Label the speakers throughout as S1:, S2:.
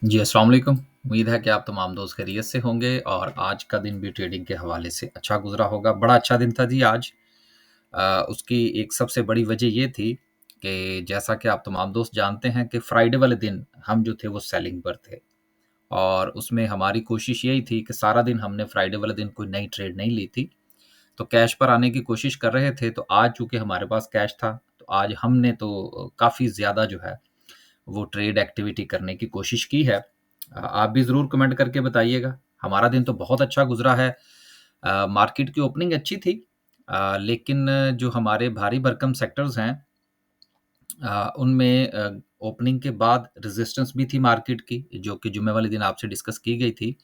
S1: जी, अस्सलाम वालेकुम। उम्मीद है कि आप तमाम दोस्त खैरियत से होंगे और आज का दिन भी ट्रेडिंग के हवाले से अच्छा गुज़रा होगा। बड़ा अच्छा दिन था जी आज। उसकी एक सबसे बड़ी वजह ये थी कि जैसा कि आप तमाम दोस्त जानते हैं कि फ्राइडे वाले दिन हम जो थे वो सेलिंग पर थे और उसमें हमारी कोशिश यही थी कि सारा दिन हमने फ्राइडे वाले दिन कोई नई ट्रेड नहीं ली थी। तो कैश पर आने की कोशिश कर रहे थे, तो आज चूँकि हमारे पास कैश था, तो आज हमने तो काफ़ी ज़्यादा जो है वो ट्रेड एक्टिविटी करने की कोशिश की है। आप भी ज़रूर कमेंट करके बताइएगा। हमारा दिन तो बहुत अच्छा गुज़रा है। मार्केट की ओपनिंग अच्छी थी, लेकिन जो हमारे भारी भरकम सेक्टर्स हैं, उनमें ओपनिंग के बाद रेजिस्टेंस भी थी मार्केट की, जो कि जुम्मे वाले दिन आपसे डिस्कस की गई थी।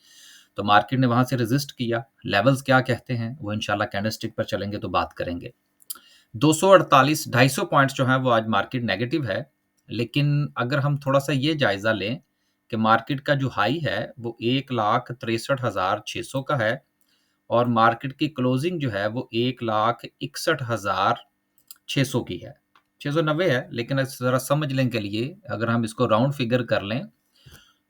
S1: तो मार्केट ने वहाँ से रेजिस्ट किया। लेवल्स क्या कहते हैं, वो इंशाल्लाह कैंडलस्टिक पर चलेंगे तो बात करेंगे। 248 250 पॉइंट्स जो हैं वो आज मार्केट नेगेटिव है। लेकिन अगर हम थोड़ा-सा ये जायज़ा लें कि मार्केट का जो हाई है वो 1,63,600 का है और मार्केट की क्लोजिंग जो है वो 1,61,600 की है। 690 है, लेकिन ज़रा समझ लें के लिए अगर हम इसको राउंड फिगर कर लें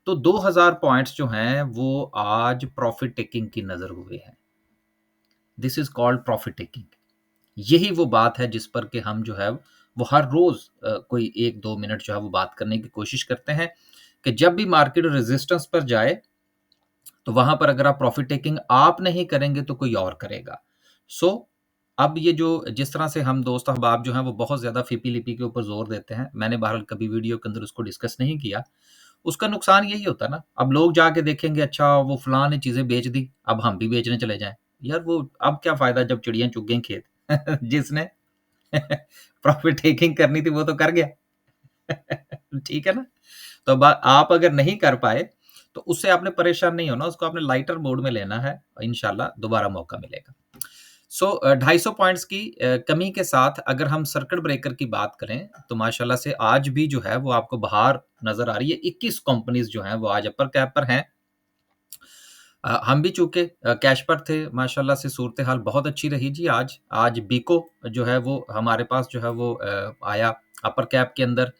S1: तो 2000 पॉइंट्स जो हैं वो आज प्रॉफिट टेकिंग की नज़र हुए हैं। This is called profit taking. यही वो बात है जिस पर कि हम जो है वो हर रोज़ कोई 1-2 मिनट जो है वो बात करने की कोशिश करते हैं कि जब भी मार्केट रेजिस्टेंस पर जाए, तो वहाँ पर अगर आप प्रॉफिट टेकिंग आप नहीं करेंगे तो कोई और करेगा। सो अब ये जो जिस तरह से हम दोस्त अहबाब जो हैं वो बहुत ज़्यादा फ़िपी-लिपि के ऊपर ज़ोर देते हैं, मैंने बहरहाल कभी वीडियो के अंदर उसको डिस्कस नहीं किया। उसका नुकसान यही होता है ना, अब लोग जाके देखेंगे अच्छा वो फलाँ ने चीज़ें बेच दी, अब हम भी बेचने चले जाएँ। यार वो अब क्या फ़ायदा जब चिड़ियाँ चुग गईं खेत। जिसने प्रॉफ़िट टेकिंग करनी थी वो तो कर गया। ठीक है ना? तो आप अगर नहीं कर पाए, तो उससे आपने परेशान नहीं होना, उसको आपने लाइटर मोड में लेना है, इंशाल्लाह दोबारा मौका मिलेगा। 250 पॉइंट्स की कमी के साथ अगर हम सर्किट ब्रेकर की बात करें, तो माशाल्लाह से आज भी जो है वो आपको बाहर नज़र आ रही है। 21 कंपनीज़ जो हैं वो आज अपर कैप पर हैं। हम भी चूँकि कैश पर थे, माशाल्लाह से सूरत-ए-हाल बहुत अच्छी रही जी आज। आज बीको जो है वो हमारे पास जो है वो आया अपर कैप के अंदर।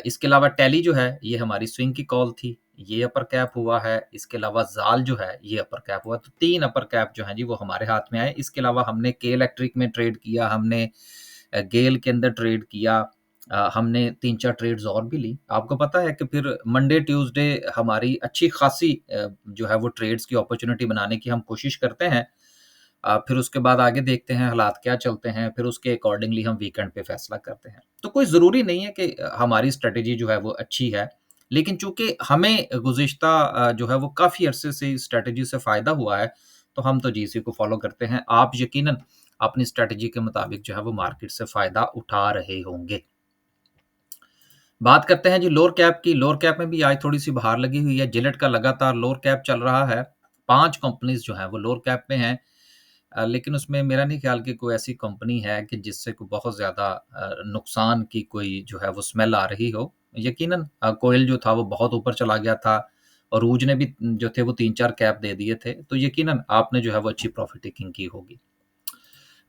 S1: इसके अलावा टैली जो है, ये हमारी स्विंग की कॉल थी, ये अपर कैप हुआ है। इसके अलावा ज़ाल जो है, ये अपर कैप हुआ। तो 3 अपर कैप जो हैं जी, वो हमारे हाथ में आए। इसके अलावा हमने के इलेक्ट्रिक में ट्रेड किया, हमने गेल के अंदर ट्रेड किया। हमने 3-4 ट्रेड्स और भी ली। आपको पता है कि फिर मंडे, ट्यूसडे हमारी अच्छी खासी जो है वो ट्रेड्स की अपॉर्च्युनिटी बनाने की हम कोशिश करते हैं। फिर उसके बाद आगे देखते हैं हालात क्या चलते हैं, फिर उसके अकॉर्डिंगली हम वीकेंड पे फैसला करते हैं। तो कोई ज़रूरी नहीं है कि हमारी स्ट्रैटेजी जो है वो अच्छी है, लेकिन चूँकि हमें गुज़िश्ता जो है वो काफ़ी अरसे से इस स्ट्रैटेजी से फ़ायदा हुआ है, तो हम तो जी इसी को फ़ॉलो करते हैं। आप यकीनन अपनी स्ट्रैटेजी के मुताबिक जो है वो मार्केट से फ़ायदा उठा रहे होंगे। बात करते हैं जी लोअर कैप की, लोअर कैप में भी आज थोड़ी-सी बहार लगी हुई है, जिलेट का लगातार लोअर कैप चल रहा है। 5 कंपनीज़ जो हैं वो लोअर कैप में हैं। लेकिन उसमें मेरा नहीं ख़्याल कि कोई ऐसी कंपनी है कि जिससे कोई बहुत ज़्यादा नुकसान की कोई जो है वो स्मेल आ रही हो। यकीनन कोयल जो था वो बहुत ऊपर चला गया था, अरूज ने भी जो थे वो 3-4 कैप दे दिए थे, तो यकीनन आपने जो है वो अच्छी प्रॉफ़िट टेकिंग की होगी।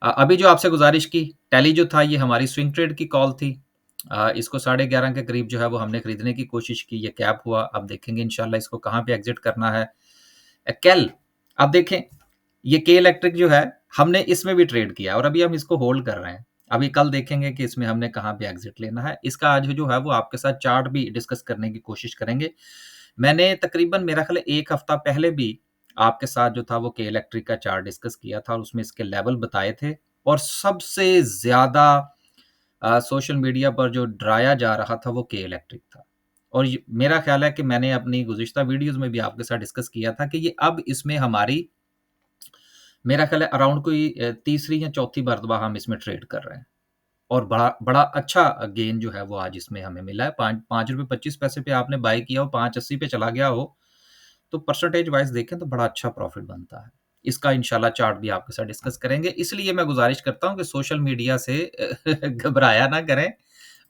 S1: अभी जो आपसे गुज़ारिश की, टैली जो था ये हमारी स्विंग ट्रेड की कॉल थी। इसको 11:30 के करीब जो है वो हमने खरीदने की कोशिश की, ये कैप हुआ। अब देखेंगे इंशाल्लाह इसको कहाँ पे एग्ज़िट करना है। केल, अब देखें ये के इलेक्ट्रिक जो है, हमने इसमें भी ट्रेड किया और अभी हम इसको होल्ड कर रहे हैं। अभी कल देखेंगे कि इसमें हमने कहाँ पे एग्ज़िट लेना है। इसका आज जो है वो आपके साथ चार्ट भी डिस्कस करने की कोशिश करेंगे। मैंने तकरीबन मेरा ख़्याल है 1 हफ़्ता पहले भी आपके साथ जो था वो के इलेक्ट्रिक का चार्ट डिस्कस किया था और उसमें इसके लेवल बताए थे और सबसे ज़्यादा सोशल मीडिया पर जो डराया जा रहा था वो के इलेक्ट्रिक था। और ये मेरा ख़्याल है कि मैंने अपनी गुज़िश्ता वीडियोज़ में भी आपके साथ डिस्कस किया था कि ये अब इसमें हमारी मेरा ख़्याल है अराउंड कोई तीसरी या चौथी मर्तबा हम इसमें ट्रेड कर रहे हैं और बड़ा बड़ा अच्छा गेन जो है वो आज इसमें हमें मिला है। ₹5.25 पे आपने बाय किया हो, 5.80 पे चला गया हो, तो परसेंटेज वाइज़ देखें तो बड़ा अच्छा प्रॉफ़िट बनता है। इसका इंशाल्लाह चार्ट भी आपके साथ डिस्कस करेंगे। इसलिए मैं गुज़ारिश करता हूँ कि सोशल मीडिया से घबराया ना करें,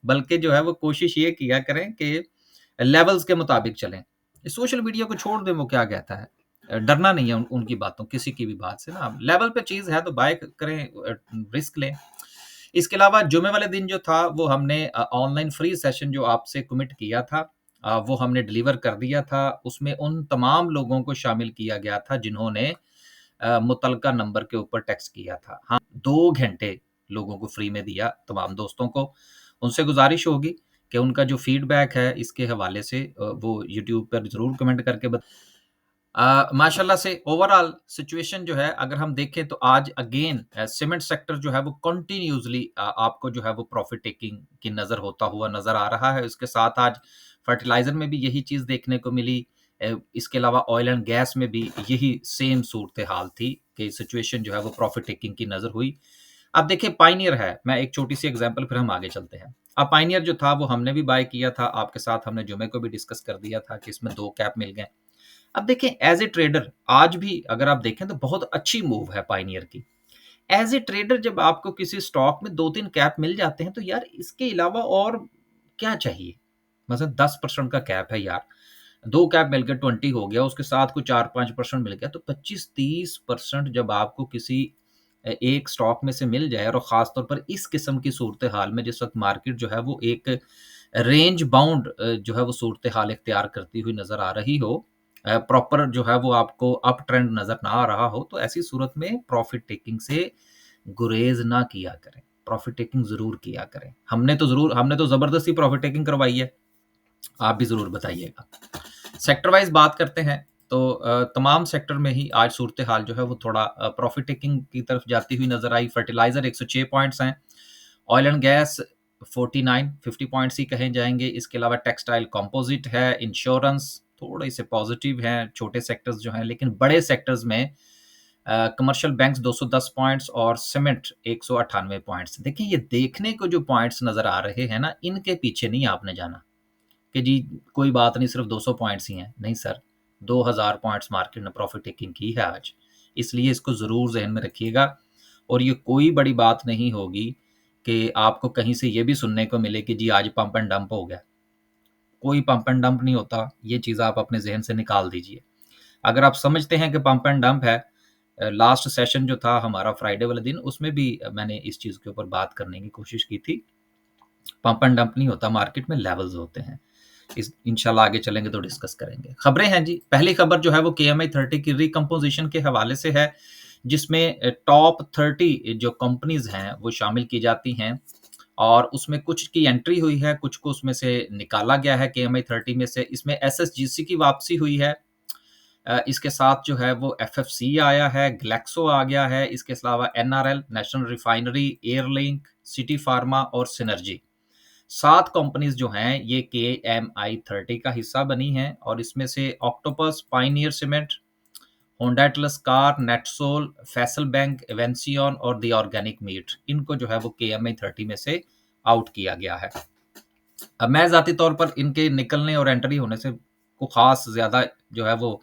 S1: बल्कि जो है वो कोशिश ये किया करें कि लेवल्स के मुताबिक चलें। सोशल मीडिया को छोड़ दें वो क्या कहता है। डरना नहीं है उनकी बातों किसी की भी बात से ना। लेवल पे चीज़ है तो बाय करें, रिस्क लें। इसके अलावा जुमे वाले दिन जो था वो हमने ऑनलाइन फ्री सेशन जो आपसे कमिट किया था, वो हमने डिलीवर कर दिया था। उसमें उन तमाम लोगों को शामिल किया गया था जिन्होंने मुतलका नंबर के ऊपर टेक्स्ट किया था। हाँ, 2 घंटे लोगों को फ्री में दिया तमाम दोस्तों को। उनसे गुज़ारिश होगी कि उनका जो फीडबैक है इसके हवाले से वो यूट्यूब पर ज़रूर कमेंट करके माशाल्लाह से ओवरऑल सिचुएशन जो है अगर हम देखें तो आज अगेन सीमेंट सेक्टर जो है वो कंटिन्यूअसली आपको जो है वो प्रॉफिट टेकिंग की नज़र होता हुआ नज़र आ रहा है। इसके साथ आज फर्टिलाइज़र में भी यही चीज़ देखने को मिली। इसके अलावा ऑयल एंड गैस में भी यही सेम सूरत-ए-हाल थी कि सिचुएशन जो है वो प्रॉफिट टेकिंग की नज़र हुई। अब देखिए पायनियर है, मैं एक छोटी-सी एग्ज़ाम्पल फिर हम आगे चलते हैं। अब पायनियर जो था वो हमने भी बाय किया था, आपके साथ हमने जुमे को भी डिस्कस कर दिया था कि इसमें 2 कैप मिल गए। अब देखें एज़ ए ट्रेडर आज भी अगर आप देखें तो बहुत अच्छी मूव है पायनियर की। एज़ ए ट्रेडर जब आपको किसी स्टॉक में 2-3 कैप मिल जाते हैं तो यार इसके अलावा और क्या चाहिए? मतलब 10% का कैप है यार, 2 कैप मिल गए 20 हो गया, उसके साथ कोई 4-5% मिल गया तो 25-30% जब आपको किसी एक स्टॉक में से मिल जाए और ख़ास तौर पर इस किस्म की सूरत-ए-हाल में जिस वक़्त मार्केट जो है वो एक रेंज बाउंड जो है वो सूरत-ए-हाल इख्तियार करती हुई नज़र आ रही हो, प्रॉपर जो है वो आपको अप ट्रेंड नज़र ना आ रहा हो, तो ऐसी सूरत में प्रॉफ़िट टेकिंग से गुरेज़ ना किया करें, प्रॉफ़िट टेकिंग ज़रूर किया करें। हमने तो ज़बरदस्ती प्रॉफ़िट टेकिंग करवाई है, आप भी ज़रूर बताइएगा। सेक्टर वाइज़ बात करते हैं, तो तमाम सेक्टर में ही आज सूरत-ए-हाल जो है वो थोड़ा प्रॉफ़िट टेकिंग की तरफ जाती हुई नज़र आई। फर्टिलाइज़र 106 पॉइंट्स हैं, ऑयल एंड गैस 49 50 पॉइंट्स ही कहे जाएँगे। इसके अलावा टेक्सटाइल कंपोज़िट है, इंश्योरेंस थोड़े से पॉज़िटिव हैं, छोटे सेक्टर्स जो हैं, लेकिन बड़े सेक्टर्स में कमर्शियल बैंक्स 210 पॉइंट्स और सीमेंट 198 पॉइंट्स। देखिए, ये देखने को जो पॉइंट्स नज़र आ रहे हैं ना, इनके पीछे नहीं आपने जाना कि जी कोई बात नहीं सिर्फ़ 200 पॉइंट्स ही हैं। नहीं सर, 2000 पॉइंट्स मार्केट ने प्रॉफ़िट टेकिंग की है आज। इसलिए इसको ज़रूर ज़हन में रखिएगा और ये कोई बड़ी बात नहीं होगी कि आपको कहीं से ये भी सुनने को मिले कि जी आज पंप एंड डंप हो गया। कोई पंप एंड डंप नहीं होता, ये चीज़ आप अपने ज़हन से निकाल दीजिए। अगर आप समझते हैं कि पंप एंड डंप है, लास्ट सेशन जो था हमारा फ्राइडे वाले दिन, उसमें भी मैंने इस चीज़ के ऊपर बात करने की कोशिश की थी। पंप एंड डंप नहीं होता, मार्केट में लेवल्स होते हैं। इस इंशाल्लाह आगे चलेंगे तो डिस्कस करेंगे। खबरें हैं जी, पहली खबर जो है वो केएमआई 30 की रिकम्पोज़िशन के हवाले से है, जिसमें टॉप 30 जो कंपनीज़ हैं, वो शामिल की जाती हैं और उसमें कुछ की एंट्री हुई है, कुछ को उसमें से निकाला गया है केएमआई 30 में से। इसमें एसएसजीसी की वापसी हुई है। इसके साथ जो है वो एफएफसी आया है, ग्लैक्सो आ गया है, इसके अलावा NRL, national refinery, airlink, city pharma और सिनर्जी। 7 कंपनीज़ जो हैं ये केएमआई 30 का हिस्सा बनी हैं और इसमें से Octopus, Pioneer Cement, Honda Atlas car, NetSol, Faysal bank, Avanceon और द ऑर्गेनिक मीट, इनको जो है वो केएमआई 30 में से आउट किया गया है। अब मैं ज़ाती तौर पर इनके निकलने और एंट्री होने से को ख़ास ज़्यादा जो है वो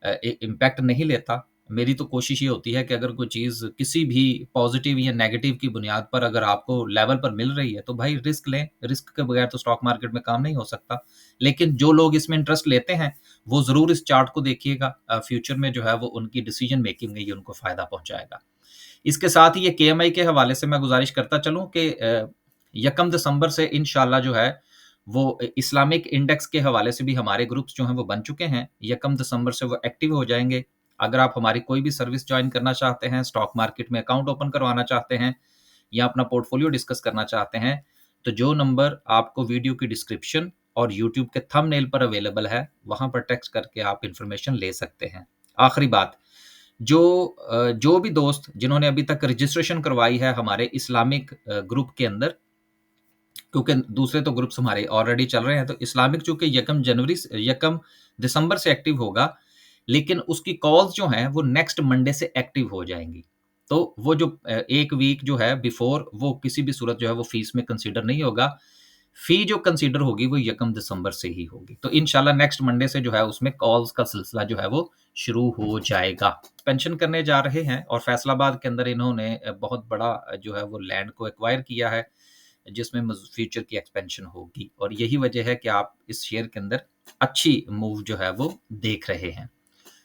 S1: इम्पैक्ट नहीं लेता। मेरी तो कोशिश ये होती है कि अगर कोई चीज़ किसी भी पॉज़िटिव या नेगेटिव की बुनियाद पर अगर आपको लेवल पर मिल रही है, तो भाई रिस्क लें। रिस्क के बगैर तो स्टॉक मार्केट में काम नहीं हो सकता। लेकिन जो लोग इसमें इंटरेस्ट लेते हैं, वो ज़रूर इस चार्ट को देखिएगा। फ्यूचर में जो है वो उनकी डिसीज़न मेकिंग में ये उनको फ़ायदा पहुँचाएगा। इसके साथ ही ये केएमआई के हवाले से मैं गुज़ारिश करता चलूँ कि 1 दिसंबर से इंशाल्लाह जो है वो इस्लामिक इंडेक्स के हवाले से भी हमारे ग्रुप्स जो हैं वो बन चुके हैं। 1 दिसंबर से वो एक्टिव हो जाएँगे। अगर आप हमारी कोई भी सर्विस जॉइन करना चाहते हैं, स्टॉक मार्केट में अकाउंट ओपन करवाना चाहते हैं या अपना पोर्टफोलियो डिस्कस करना चाहते हैं, तो जो नंबर आपको वीडियो की डिस्क्रिप्शन और यूट्यूब के थंबनेल पर अवेलेबल है, वहाँ पर टेक्स्ट करके आप इन्फॉर्मेशन ले सकते हैं। आखिरी बात, जो भी दोस्त जिन्होंने अभी तक रजिस्ट्रेशन करवाई है हमारे इस्लामिक ग्रुप के अंदर, क्योंकि दूसरे तो ग्रुप्स हमारे ऑलरेडी चल रहे हैं, तो इस्लामिक चूँकि 1 दिसंबर से एक्टिव होगा, लेकिन उसकी कॉल्स जो हैं वो नेक्स्ट मंडे से एक्टिव हो जाएँगी। तो वो जो 1 वीक जो है बिफोर, वो किसी भी सूरत जो है वो फीस में कंसीडर नहीं होगा। फ़ी जो कंसीडर होगी वो 1 दिसंबर से ही होगी। तो इंशाल्लाह नेक्स्ट मंडे से जो है उसमें कॉल्स का सिलसिला जो है वो शुरू हो जाएगा। पेंशन करने जा रहे हैं और फैसलाबाद के अंदर इन्होंने बहुत बड़ा जो है वो लैंड को एक्वायर किया है, जिसमें फ्यूचर की एक्सपेंशन होगी और यही वजह है कि आप इस शेयर के अंदर अच्छी मूव जो है वो देख रहे हैं।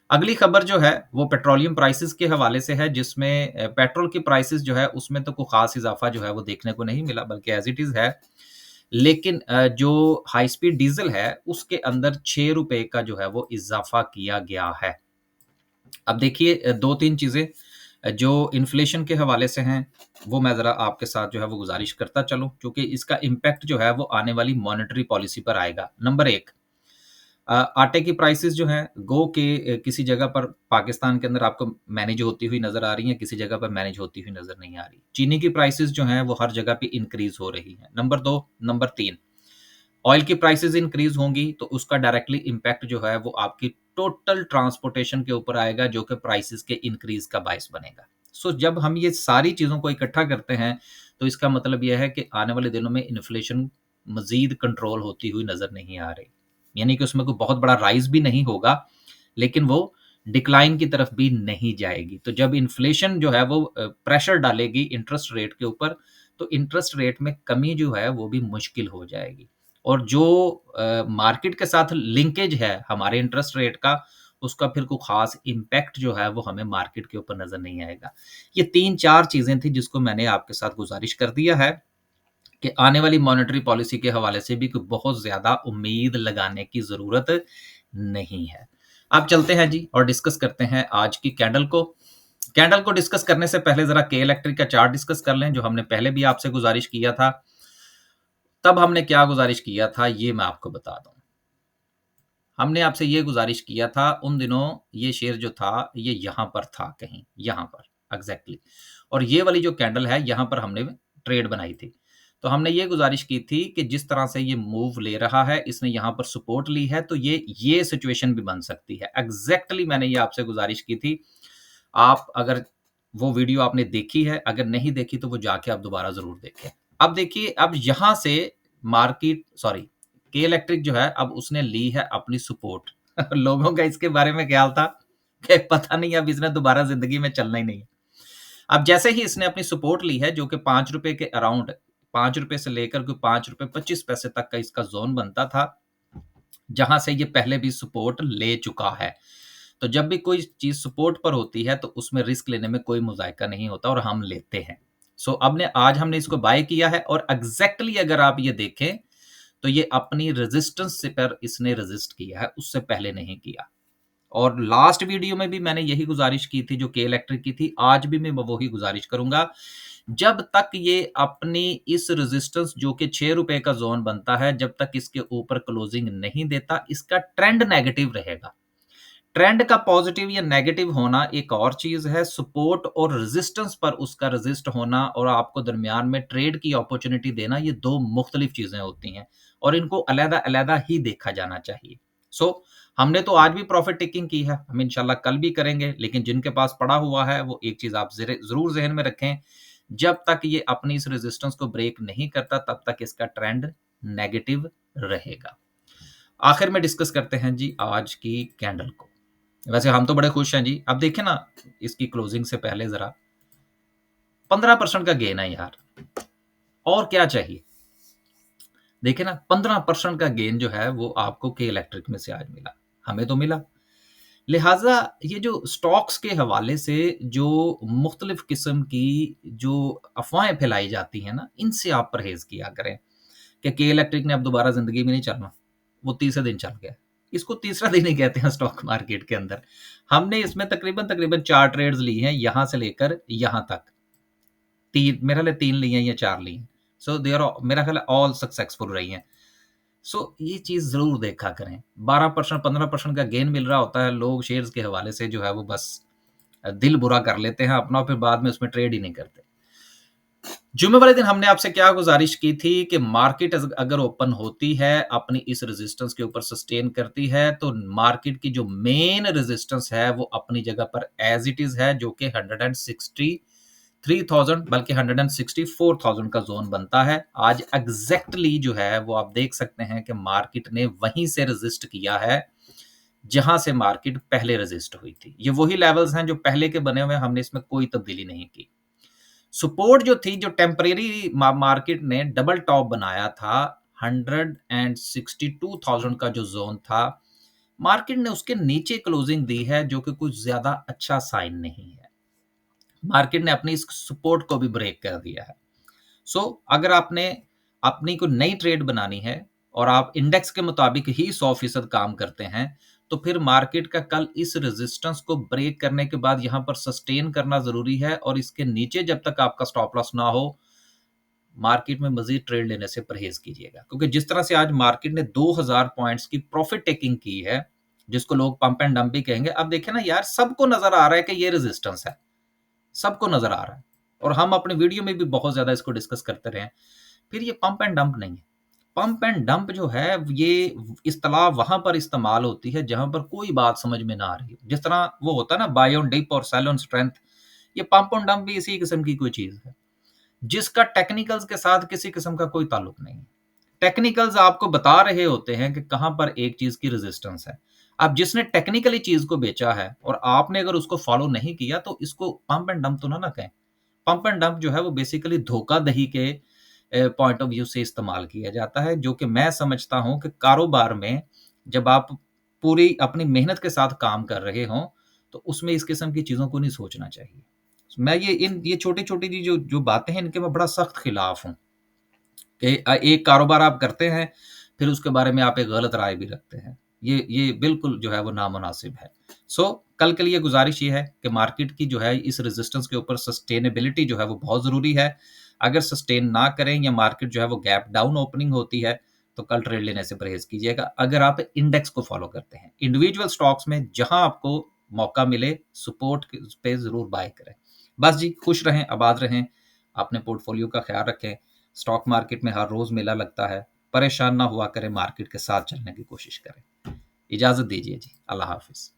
S1: अगली खबर जो है वो पेट्रोलियम प्राइसेस के हवाले से है, जिसमें पेट्रोल की प्राइसेस जो है उसमें तो कोई ख़ास इज़ाफ़ा जो है वो देखने को नहीं मिला, बल्कि एज़ इट इज़ है। लेकिन जो हाई स्पीड डीज़ल है, उसके अंदर ₹6 का जो है वो इज़ाफ़ा किया गया है। अब देखिए 2-3 चीज़ें जो इन्फ्लेशन के हवाले से हैं, वो मैं ज़रा आपके साथ जो है वो गुज़ारिश करता चलूँ, क्योंकि इसका इम्पैक्ट जो है वो आने वाली मॉनेटरी पॉलिसी पर आएगा। नंबर 1, आटे की प्राइसेज़ जो हैं, गो के किसी जगह पर पाकिस्तान के अंदर आपको मैनेज होती हुई नज़र आ रही हैं, किसी जगह पर मैनेज होती हुई नज़र नहीं आ रही। चीनी की प्राइसेज़ जो हैं, वो हर जगह पे इंक्रीज़ हो रही हैं। नंबर 2, नंबर 3, ऑयल की प्राइसेज़ इंक्रीज़ होंगी, तो उसका डायरेक्टली इम्पैक्ट जो है, वो आपकी टोटल ट्रांसपोर्टेशन के ऊपर आएगा, जो कि प्राइसेज़ के इंक्रीज़ का बायस बनेगा। सो जब हम ये सारी चीज़ों को इकट्ठा करते हैं, तो इसका मतलब ये है कि आने वाले दिनों में इन्फ्लेशन मज़ीद कंट्रोल होती हुई नज़र नहीं आ रही। यानी कि उसमें कोई बहुत बड़ा राइज़ भी नहीं होगा, लेकिन वो डिक्लाइन की तरफ भी नहीं जाएगी। तो जब इन्फ्लेशन जो है वो प्रेशर डालेगी इंटरेस्ट रेट के ऊपर, तो इंटरेस्ट रेट में कमी जो है वो भी मुश्किल हो जाएगी। और जो मार्केट के साथ लिंकेज है हमारे इंटरेस्ट रेट का, उसका फिर कोई ख़ास इम्पैक्ट जो है वो हमें मार्केट के ऊपर नज़र नहीं आएगा। ये 3-4 चीज़ें थी जिसको मैंने आपके साथ गुज़ारिश कर दिया है कि आने वाली मॉनेटरी पॉलिसी के हवाले से भी कोई बहुत ज़्यादा उम्मीद लगाने की ज़रूरत नहीं है। अब चलते हैं जी और डिस्कस करते हैं आज की कैंडल को। कैंडल को डिस्कस करने से पहले ज़रा के इलेक्ट्रिक का चार्ट डिस्कस कर लें, जो हमने पहले भी आपसे गुज़ारिश किया था। तब हमने क्या गुज़ारिश किया था, ये मैं आपको बता दूँ। हमने आपसे ये गुज़ारिश किया था, उन दिनों ये शेयर जो था, ये यहाँ पर था कहीं, यहाँ पर, एग्ज़ैक्टली। और ये वाली जो कैंडल है, यहाँ पर हमने ट्रेड बनाई थी। तो हमने ये गुज़ारिश की थी कि जिस तरह से ये मूव ले रहा है, इसने यहाँ पर सपोर्ट ली है, तो ये सिचुएशन भी बन सकती है। एग्ज़ैक्टली मैंने ये आपसे गुज़ारिश की थी। आप अगर वो वीडियो आपने देखी है, अगर नहीं देखी तो वो जाके आप दोबारा ज़रूर देखें। अब देखिए, अब यहाँ से मार्केट सॉरी के इलेक्ट्रिक जो है, अब उसने ली है अपनी सपोर्ट। लोगों का इसके बारे में ख्याल था कि पता नहीं अब इसने दोबारा ज़िंदगी में चलना ही नहीं है। अब जैसे ही इसने अपनी सपोर्ट ली है, जो कि ₹5 के अराउंड, ₹5 से लेकर के ₹5.25 तक का इसका ज़ोन बनता था, जहाँ से ये पहले भी सपोर्ट ले चुका है। तो जब भी कोई चीज़ सपोर्ट पर होती है, तो उसमें रिस्क लेने में कोई मुज़ायका नहीं होता और हम लेते हैं। सो अब ने आज हमने इसको बाय किया है और एग्ज़ैक्टली अगर आप ये देखें, तो ये अपनी रेज़िस्टेंस से पर इसने रेज़िस्ट किया है, उससे पहले नहीं किया। और लास्ट वीडियो में भी मैंने यही गुज़ारिश की थी जो के इलेक्ट्रिक की थी, आज भी मैं वही गुज़ारिश करूँगा। जब तक ये अपनी इस रेज़िस्टेंस जो कि ₹6 का ज़ोन बनता है, जब तक इसके ऊपर क्लोज़िंग नहीं देता, इसका ट्रेंड नेगेटिव रहेगा। ट्रेंड का पॉजिटिव या नेगेटिव होना एक और चीज़ है, सपोर्ट और रेजिस्टेंस पर उसका रेजिस्ट होना और आपको दरमियान में ट्रेड की अपॉर्चुनिटी देना, ये 2 मुख्तलिफ चीज़ें होती हैं और इनको अलग-अलग ही देखा जाना चाहिए। सो हमने तो आज भी प्रॉफिट टेकिंग की है, हम इंशाल्लाह कल भी करेंगे, लेकिन जिनके पास पड़ा हुआ है, वो एक चीज़ आप ज़रूर ज़हन में रखें, जब तक ये अपनी इस रेजिस्टेंस को ब्रेक नहीं करता, तब तक इसका ट्रेंड नेगेटिव रहेगा। आखिर में डिस्कस करते हैं जी आज की कैंडल को। वैसे हम तो बड़े खुश हैं जी। अब देखें ना इसकी क्लोजिंग से पहले ज़रा 15% का गेन है यार, और क्या चाहिए? देखिए ना 15% का गेन जो है वो आपको के इलेक्ट्रिक में से आज मिला, हमें तो मिला। लिहाज़ा ये जो स्टॉक्स के हवाले से जो मुख्तलिफ़ किस्म की जो अफ़वाहें फैलाई जाती हैं ना, इनसे आप परहेज़ किया करें कि के इलेक्ट्रिक ने अब दोबारा ज़िंदगी में नहीं चलना, वो तीसरे दिन चल गया। इसको तीसरा दिन ही कहते हैं स्टॉक मार्केट के अंदर। हमने इसमें तकरीबन 4 ट्रेड्स ली हैं यहाँ से लेकर यहाँ तक। 3 मेरे ख़्याल है 3 ली हैं या 4 ली हैं। सो दे आर मेरा ख़्याल है ऑल सक्सेसफुल रही हैं। सो ये चीज़ ज़रूर देखा करें। 12% 15% का गेन मिल रहा होता है, लोग शेयर्स के हवाले से जो है वो बस दिल बुरा कर लेते हैं अपना, फिर बाद में उसमें ट्रेड ही नहीं करते। जुम्मे वाले दिन हमने आपसे क्या गुज़ारिश की थी कि मार्केट अगर ओपन होती है, अपनी इस रेज़िस्टेंस के ऊपर सस्टेन करती है, तो मार्केट की जो मेन रेज़िस्टेंस है, वो अपनी जगह पर एज़ इट इज़ है, जो कि 163,000 बल्कि 164,000 का ज़ोन बनता है। आज एग्ज़ैक्टली जो है, वो आप देख सकते हैं कि मार्केट ने वहीं से रेज़िस्ट किया है, जहाँ से मार्केट पहले रेज़िस्ट हुई थी। ये वही लेवल्स हैं जो पहले के बने हुए हैं, हमने इसमें कोई तब्दीली नहीं की। सपोर्ट जो थी, जो टेम्परेरी मार्केट ने डबल टॉप बनाया था, 162,000 का जो जोन था, मार्केट ने उसके नीचे क्लोजिंग दी है, जो कि कुछ ज्यादा अच्छा साइन नहीं है। मार्केट ने अपनी इस सपोर्ट को भी ब्रेक कर दिया है। सो अगर आपने अपनी कोई नई ट्रेड बनानी है और आप इंडेक्स के मुताबिक ही 100% काम करते हैं, तो फिर मार्केट का कल इस रेजिस्टेंस को ब्रेक करने के बाद यहाँ पर सस्टेन करना ज़रूरी है और इसके नीचे जब तक आपका स्टॉप लॉस ना हो, मार्केट में मज़ीद ट्रेड लेने से परहेज़ कीजिएगा। क्योंकि जिस तरह से आज मार्केट ने 2000 पॉइंट्स की प्रॉफ़िट टेकिंग की है, जिसको लोग पंप एंड डंप भी कहेंगे। अब देखिए ना यार, सबको नज़र आ रहा है कि ये रेजिस्टेंस है, सबको नज़र आ रहा है और हम अपने वीडियो में भी बहुत ज़्यादा इसको डिस्कस करते रहे हैं। फिर ये पंप एंड डंप नहीं है। पंप एंड डंप जो है, ये इस्तेलाह वहाँ पर इस्तेमाल होती है जहाँ पर कोई बात समझ में ना आ रही हो। जिस तरह वो होता है ना, बाय ऑन डिप और सेल ऑन स्ट्रेंथ, ये पंप एंड डंप भी इसी किस्म की कोई चीज़ है, जिसका टेक्निकल्स के साथ किसी किस्म का कोई ताल्लुक नहीं है। टेक्निकल्स आपको बता रहे होते हैं कि कहाँ पर एक चीज़ की रेजिस्टेंस है। अब जिसने टेक्निकली चीज़ को बेचा है और आपने अगर उसको फॉलो नहीं किया, तो इसको पंप एंड डंप तो ना कहें। पंप एंड डंप जो है वो बेसिकली धोखाधड़ी के पॉइंट ऑफ व्यू से इस्तेमाल किया जाता है, जो कि मैं समझता हूँ कि कारोबार में जब आप पूरी अपनी मेहनत के साथ काम कर रहे हों, तो उसमें इस किस्म की चीज़ों को नहीं सोचना चाहिए। मैं ये छोटी-छोटी ची जो जो बातें हैं, इनके मैं बड़ा सख्त खिलाफ हूँ कि एक कारोबार आप करते हैं, फिर उसके बारे में आप एक गलत राय भी रखते हैं। ये बिल्कुल जो है वो नामुनासिब है। कल के लिए गुज़ारिश ये है कि मार्केट की जो है इस रेजिस्टेंस के ऊपर सस्टेनेबिलिटी जो है वो बहुत ज़रूरी है। अगर सस्टेन ना करें या मार्केट जो है वो गैप डाउन ओपनिंग होती है, तो कल ट्रेड लेने से परहेज़ कीजिएगा, अगर आप इंडेक्स को फ़ॉलो करते हैं। इंडिविजुअल स्टॉक्स में जहाँ आपको मौका मिले, सपोर्ट पे ज़रूर बाय करें। बस जी, खुश रहें, आबाद रहें, अपने पोर्टफोलियो का ख्याल रखें। स्टॉक मार्केट में हर रोज़ मेला लगता है, परेशान ना हुआ करें, मार्केट के साथ चलने की कोशिश करें। इजाज़त दीजिए जी, अल्लाह हाफ़िज़।